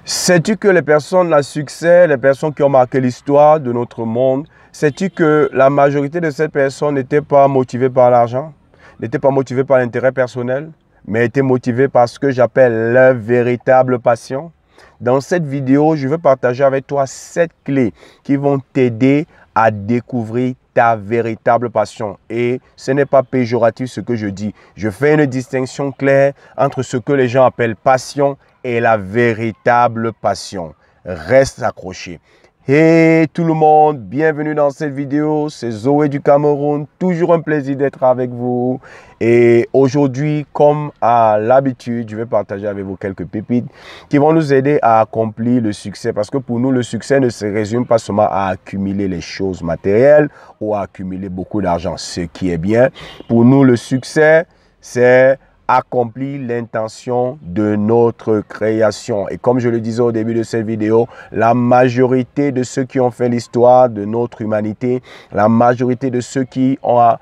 Sais-tu que les personnes à succès, les personnes qui ont marqué l'histoire de notre monde, sais-tu que la majorité de ces personnes n'étaient pas motivées par l'argent, n'étaient pas motivées par l'intérêt personnel, mais étaient motivées par ce que j'appelle leur véritable passion? Dans cette vidéo, je veux partager avec toi 7 clés qui vont t'aider à découvrir ta véritable passion. Et ce n'est pas péjoratif ce que je dis. Je fais une distinction claire entre ce que les gens appellent passion et la véritable passion. Reste accroché. Hey tout le monde, bienvenue dans cette vidéo, c'est Zoé du Cameroun, toujours un plaisir d'être avec vous. Et aujourd'hui, comme à l'habitude, je vais partager avec vous quelques pépites qui vont nous aider à accomplir le succès. Parce que pour nous, le succès ne se résume pas seulement à accumuler les choses matérielles ou à accumuler beaucoup d'argent, ce qui est bien. Pour nous, le succès, c'est accomplir l'intention de notre création. Et comme je le disais au début de cette vidéo, la majorité de ceux qui ont fait l'histoire de notre humanité, la majorité de ceux qui ont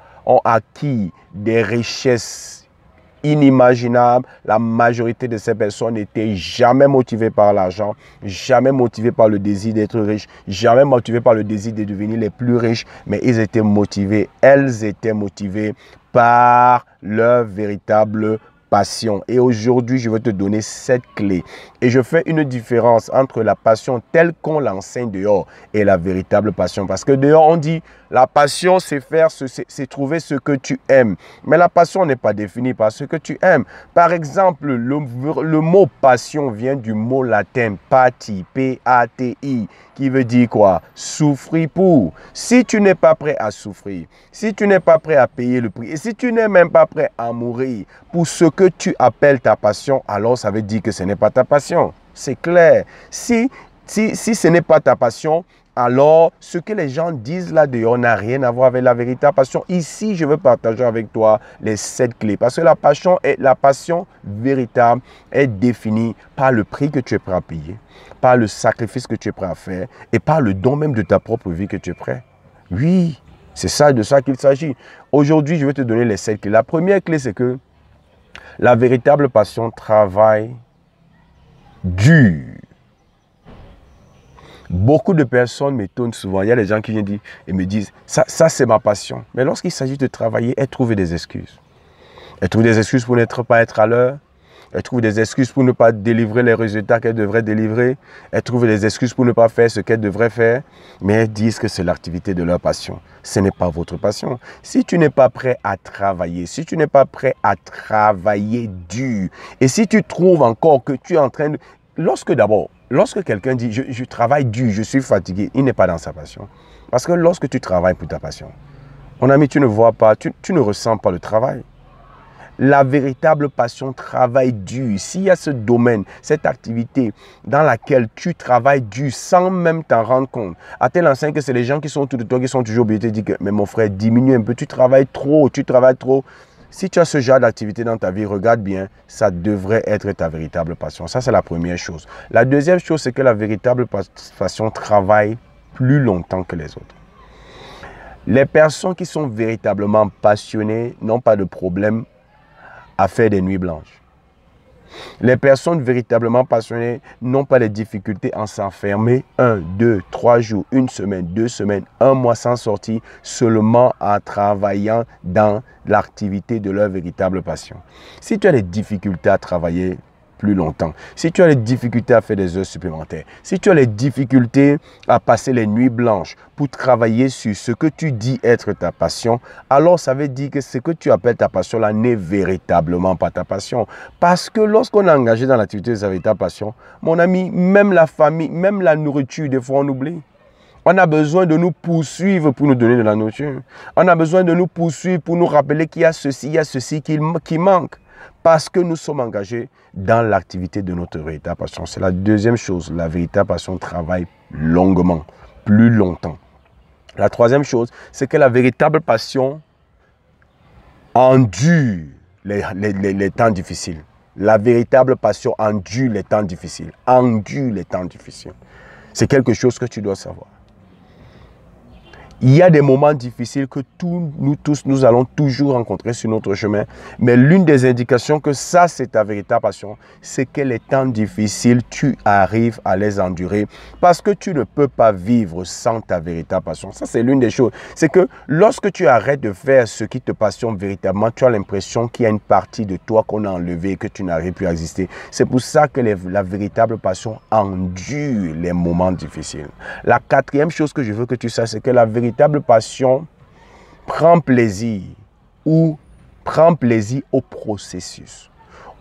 acquis des richesses inimaginables, la majorité de ces personnes n'étaient jamais motivées par l'argent, jamais motivées par le désir d'être riches, jamais motivées par le désir de devenir les plus riches, mais elles étaient motivées par leur véritable passion. Et aujourd'hui, je vais te donner 7 clés. Et je fais une différence entre la passion telle qu'on l'enseigne dehors et la véritable passion. Parce que dehors, on dit la passion, c'est trouver ce que tu aimes. Mais la passion n'est pas définie par ce que tu aimes. Par exemple, le mot passion vient du mot latin pati, P-A-T-I, qui veut dire quoi? Souffrir pour. Si tu n'es pas prêt à souffrir, si tu n'es pas prêt à payer le prix, et si tu n'es même pas prêt à mourir pour ce que tu appelles ta passion, alors ça veut dire que ce n'est pas ta passion. C'est clair. Si ce n'est pas ta passion, alors ce que les gens disent là dehors n'a rien à voir avec la véritable passion. Ici, je veux partager avec toi les 7 clés. Parce que la passion véritable est définie par le prix que tu es prêt à payer, par le sacrifice que tu es prêt à faire et par le don même de ta propre vie que tu es prêt. Oui, c'est de ça qu'il s'agit. Aujourd'hui, je vais te donner les 7 clés. La première clé, c'est que la véritable passion travaille dur. Beaucoup de personnes m'étonnent souvent. Il y a des gens qui viennent dire et me disent, ça c'est ma passion. Mais lorsqu'il s'agit de travailler, elles trouvent des excuses. Elles trouvent des excuses pour ne pas être à l'heure. Elles trouvent des excuses pour ne pas délivrer les résultats qu'elles devraient délivrer. Elles trouvent des excuses pour ne pas faire ce qu'elles devraient faire. Mais elles disent que c'est l'activité de leur passion. Ce n'est pas votre passion. Si tu n'es pas prêt à travailler, si tu n'es pas prêt à travailler dur, et si tu trouves encore que tu es en train de... Lorsque quelqu'un dit « je travaille dur, je suis fatigué », il n'est pas dans sa passion. Parce que lorsque tu travailles pour ta passion, mon ami, tu ne vois pas, tu ne ressens pas le travail. La véritable passion travaille dur. S'il y a ce domaine, cette activité dans laquelle tu travailles dur sans même t'en rendre compte, à tel enseigne que c'est les gens qui sont autour de toi qui sont toujours obligés de te dire que « mais mon frère, diminue un peu, tu travailles trop, tu travailles trop ». Si tu as ce genre d'activité dans ta vie, regarde bien, ça devrait être ta véritable passion. Ça, c'est la première chose. La deuxième chose, c'est que la véritable passion travaille plus longtemps que les autres. Les personnes qui sont véritablement passionnées n'ont pas de problème à faire des nuits blanches. Les personnes véritablement passionnées n'ont pas de difficultés à s'enfermer 1, 2, 3 jours, 1 semaine, 2 semaines, 1 mois sans sortir, seulement en travaillant dans l'activité de leur véritable passion. Si tu as des difficultés à travailler plus longtemps, si tu as des difficultés à faire des heures supplémentaires, si tu as des difficultés à passer les nuits blanches pour travailler sur ce que tu dis être ta passion, alors ça veut dire que ce que tu appelles ta passion là n'est véritablement pas ta passion. Parce que lorsqu'on est engagé dans l'activité de sa véritable passion, mon ami, même la famille, même la nourriture, des fois on oublie. On a besoin de nous poursuivre pour nous donner de la nourriture. On a besoin de nous poursuivre pour nous rappeler qu'il y a ceci qui manque. Parce que nous sommes engagés dans l'activité de notre véritable passion. C'est la deuxième chose. La véritable passion travaille longuement, plus longtemps. La troisième chose, c'est que la véritable passion endure les temps difficiles. La véritable passion endure les temps difficiles. Endure les temps difficiles. C'est quelque chose que tu dois savoir. Il y a des moments difficiles que nous tous, nous allons toujours rencontrer sur notre chemin. Mais l'une des indications que ça, c'est ta véritable passion, c'est que les temps difficiles, tu arrives à les endurer. Parce que tu ne peux pas vivre sans ta véritable passion. Ça, c'est l'une des choses. C'est que lorsque tu arrêtes de faire ce qui te passionne véritablement, tu as l'impression qu'il y a une partie de toi qu'on a enlevée et que tu n'arrives plus à exister. C'est pour ça que la véritable passion endure les moments difficiles. La quatrième chose que je veux que tu saches, c'est que la véritable passion prend plaisir au processus.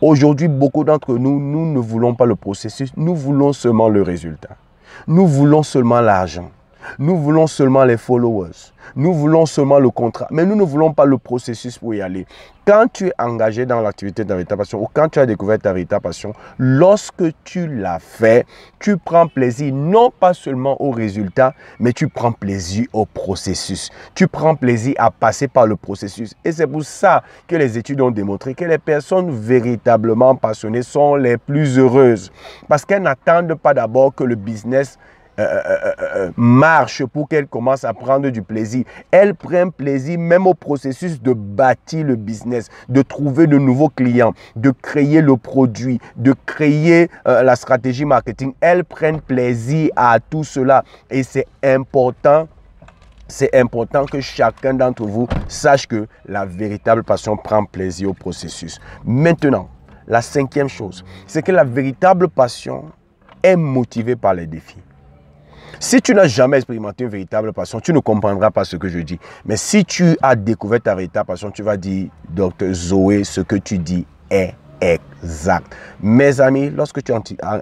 Aujourd'hui, beaucoup d'entre nous, nous ne voulons pas le processus, nous voulons seulement le résultat. Nous voulons seulement l'argent. Nous voulons seulement les followers. Nous voulons seulement le contrat. Mais nous ne voulons pas le processus pour y aller. Quand tu es engagé dans l'activité de ta véritable passion ou quand tu as découvert ta véritable passion, lorsque tu l'as fait, tu prends plaisir non pas seulement au résultat, mais tu prends plaisir au processus. Tu prends plaisir à passer par le processus. Et c'est pour ça que les études ont démontré que les personnes véritablement passionnées sont les plus heureuses. Parce qu'elles n'attendent pas d'abord que le business marche pour qu'elle commence à prendre du plaisir. Elle prend plaisir même au processus de bâtir le business, de trouver de nouveaux clients, de créer le produit, de créer la stratégie marketing. Elle prend plaisir à tout cela et c'est important. C'est important que chacun d'entre vous sache que la véritable passion prend plaisir au processus. Maintenant, la cinquième chose, c'est que la véritable passion est motivée par les défis. Si tu n'as jamais expérimenté une véritable passion, tu ne comprendras pas ce que je dis. Mais si tu as découvert ta véritable passion, tu vas dire, Dr Zoé, ce que tu dis est exact. Mes amis, lorsque tu es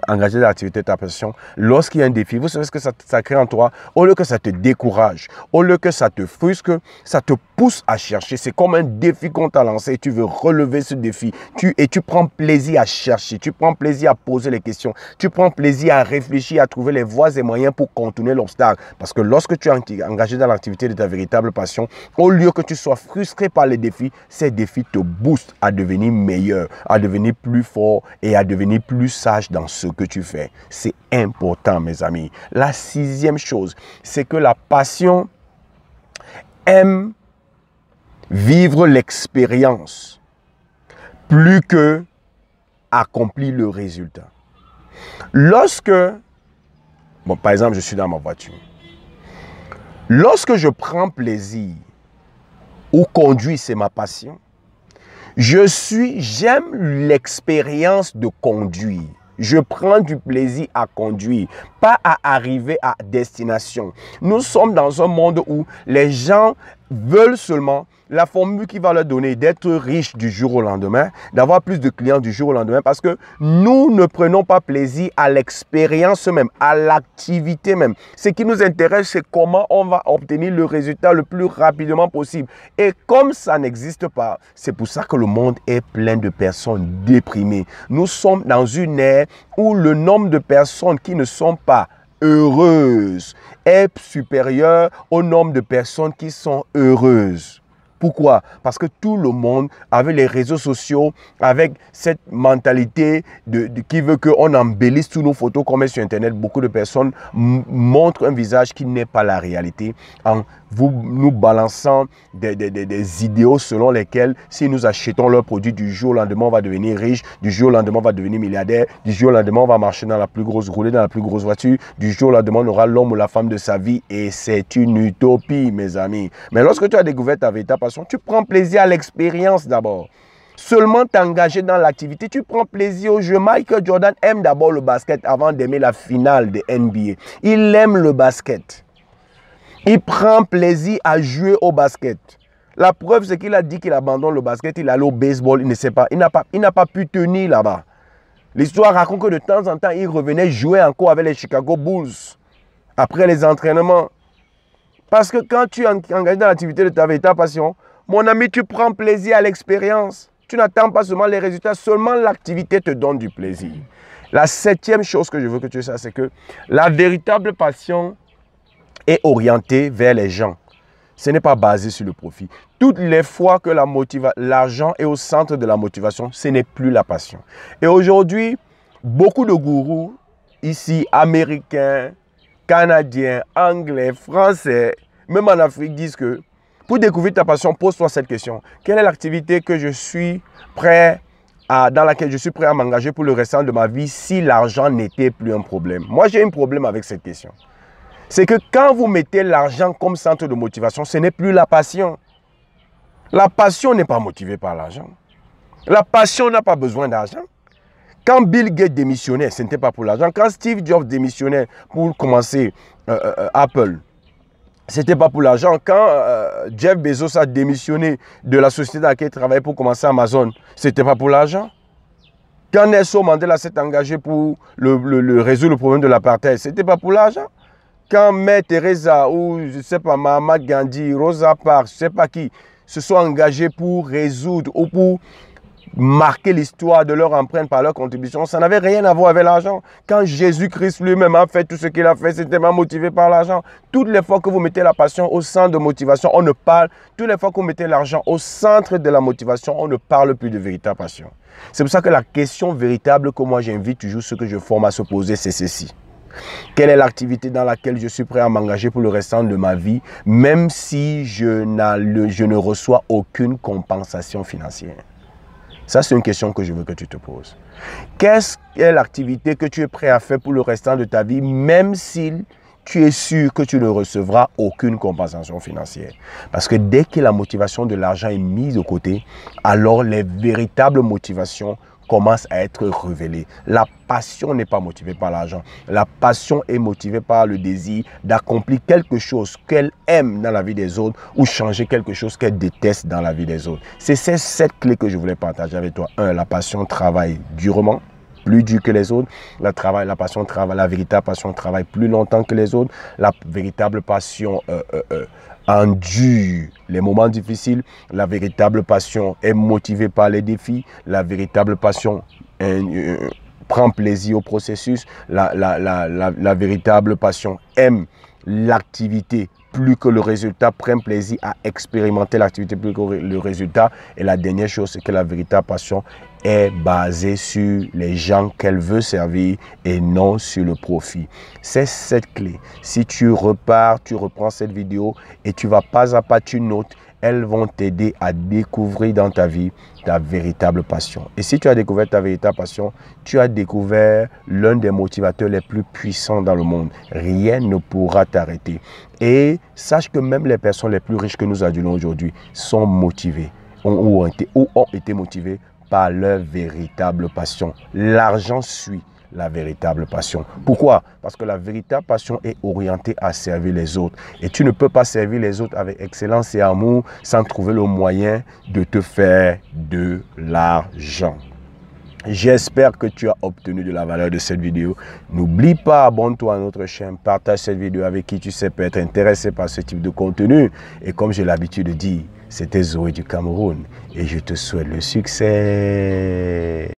engagé dans l'activité de ta passion, lorsqu'il y a un défi, vous savez ce que ça crée en toi? Au lieu que ça te décourage, au lieu que ça te frustre, ça te pousse à chercher. C'est comme un défi qu'on t'a lancé et tu veux relever ce défi. Et tu prends plaisir à chercher, tu prends plaisir à poser les questions, tu prends plaisir à réfléchir, à trouver les voies et moyens pour contourner l'obstacle. Parce que lorsque tu es engagé dans l'activité de ta véritable passion, au lieu que tu sois frustré par les défis, ces défis te boostent à devenir meilleur, à devenir plus fort et à devenir plus sage dans ce que tu fais. C'est important, mes amis. La sixième chose, c'est que la passion aime vivre l'expérience plus que accomplir le résultat. Lorsque, par exemple, je suis dans ma voiture. Lorsque je prends plaisir ou conduire, c'est ma passion. J'aime l'expérience de conduire. Je prends du plaisir à conduire, pas à arriver à destination. Nous sommes dans un monde où les gens veulent seulement la formule qui va leur donner d'être riches du jour au lendemain, d'avoir plus de clients du jour au lendemain, parce que nous ne prenons pas plaisir à l'expérience même, à l'activité même. Ce qui nous intéresse, c'est comment on va obtenir le résultat le plus rapidement possible. Et comme ça n'existe pas, c'est pour ça que le monde est plein de personnes déprimées. Nous sommes dans une ère où le nombre de personnes qui ne sont pas heureuses est supérieur au nombre de personnes qui sont heureuses. Pourquoi? Parce que tout le monde, avec les réseaux sociaux, avec cette mentalité qui veut qu'on embellisse toutes nos photos qu'on met sur Internet, beaucoup de personnes montrent un visage qui n'est pas la réalité en nous balançant des idéaux selon lesquels si nous achetons leurs produits, du jour au lendemain, on va devenir riche, du jour au lendemain, on va devenir milliardaire, du jour au lendemain, on va marcher rouler dans la plus grosse voiture, du jour au lendemain, on aura l'homme ou la femme de sa vie et c'est une utopie, mes amis. Mais lorsque tu as découvert ta véritable passion, tu prends plaisir à l'expérience d'abord. Seulement t'engager dans l'activité, tu prends plaisir au jeu. Michael Jordan aime d'abord le basket avant d'aimer la finale de NBA. Il aime le basket. Il prend plaisir à jouer au basket. La preuve, c'est qu'il a dit qu'il abandonne le basket, il allait au baseball, il ne sait pas. Il n'a pas pu tenir là-bas. L'histoire raconte que de temps en temps, il revenait jouer encore avec les Chicago Bulls après les entraînements. Parce que quand tu es engagé dans l'activité de ta véritable passion, mon ami, tu prends plaisir à l'expérience. Tu n'attends pas seulement les résultats, seulement l'activité te donne du plaisir. La septième chose que je veux que tu saches, c'est que la véritable passion est orientée vers les gens. Ce n'est pas basé sur le profit. Toutes les fois que l'argent est au centre de la motivation, ce n'est plus la passion. Et aujourd'hui, beaucoup de gourous, ici, américains, canadiens, anglais, français, même en Afrique, disent que pour découvrir ta passion, pose-toi cette question. Quelle est l'activité que je suis prêt dans laquelle je suis prêt à m'engager pour le restant de ma vie si l'argent n'était plus un problème? Moi, j'ai un problème avec cette question. C'est que quand vous mettez l'argent comme centre de motivation, ce n'est plus la passion. La passion n'est pas motivée par l'argent. La passion n'a pas besoin d'argent. Quand Bill Gates démissionnait, ce n'était pas pour l'argent. Quand Steve Jobs démissionnait pour commencer Apple, ce n'était pas pour l'argent. Quand Jeff Bezos a démissionné de la société dans laquelle il travaillait pour commencer Amazon, ce n'était pas pour l'argent. Quand Nelson Mandela s'est engagé pour résoudre le problème de l'apartheid, ce n'était pas pour l'argent. Quand Mère Teresa ou je ne sais pas, Mahatma Gandhi, Rosa Parks, je ne sais pas qui, se sont engagés pour résoudre ou pour marquer l'histoire de leur empreinte par leur contribution, ça n'avait rien à voir avec l'argent. Quand Jésus-Christ lui-même a fait tout ce qu'il a fait, c'était pas motivé par l'argent. Toutes les fois que vous mettez la passion au centre de motivation, on ne parle. Toutes les fois que vous mettez l'argent au centre de la motivation, on ne parle plus de véritable passion. C'est pour ça que la question véritable que moi j'invite toujours ceux que je forme à se poser, c'est ceci. Quelle est l'activité dans laquelle je suis prêt à m'engager pour le restant de ma vie, même si je ne reçois aucune compensation financière? Ça, c'est une question que je veux que tu te poses. Quelle est l'activité que tu es prêt à faire pour le restant de ta vie, même si tu es sûr que tu ne recevras aucune compensation financière? Parce que dès que la motivation de l'argent est mise de côté, alors les véritables motivations commence à être révélée. La passion n'est pas motivée par l'argent. La passion est motivée par le désir d'accomplir quelque chose qu'elle aime dans la vie des autres ou changer quelque chose qu'elle déteste dans la vie des autres. C'est cette clé que je voulais partager avec toi. 1. La passion travaille durement, plus dur que les autres. La véritable passion travaille plus longtemps que les autres. La véritable passion endure les moments difficiles. La véritable passion est motivée par les défis. La véritable passion prend plaisir au processus. La véritable passion aime l'activité plus que le résultat, prend plaisir à expérimenter l'activité plus que le résultat. Et la dernière chose, c'est que la véritable passion est basée sur les gens qu'elle veut servir et non sur le profit. C'est cette clé. Si tu reprends cette vidéo et tu vas pas à pas, tu notes, elles vont t'aider à découvrir dans ta vie ta véritable passion. Et si tu as découvert ta véritable passion, tu as découvert l'un des motivateurs les plus puissants dans le monde. Rien ne pourra t'arrêter. Et sache que même les personnes les plus riches que nous adulons aujourd'hui sont motivées ou ont été motivées par leur véritable passion. L'argent suit la véritable passion. Pourquoi? Parce que la véritable passion est orientée à servir les autres. Et tu ne peux pas servir les autres avec excellence et amour sans trouver le moyen de te faire de l'argent. J'espère que tu as obtenu de la valeur de cette vidéo. N'oublie pas, abonne-toi à notre chaîne, partage cette vidéo avec qui tu sais peut être intéressé par ce type de contenu. Et comme j'ai l'habitude de dire, c'était Zoé du Cameroun et je te souhaite le succès.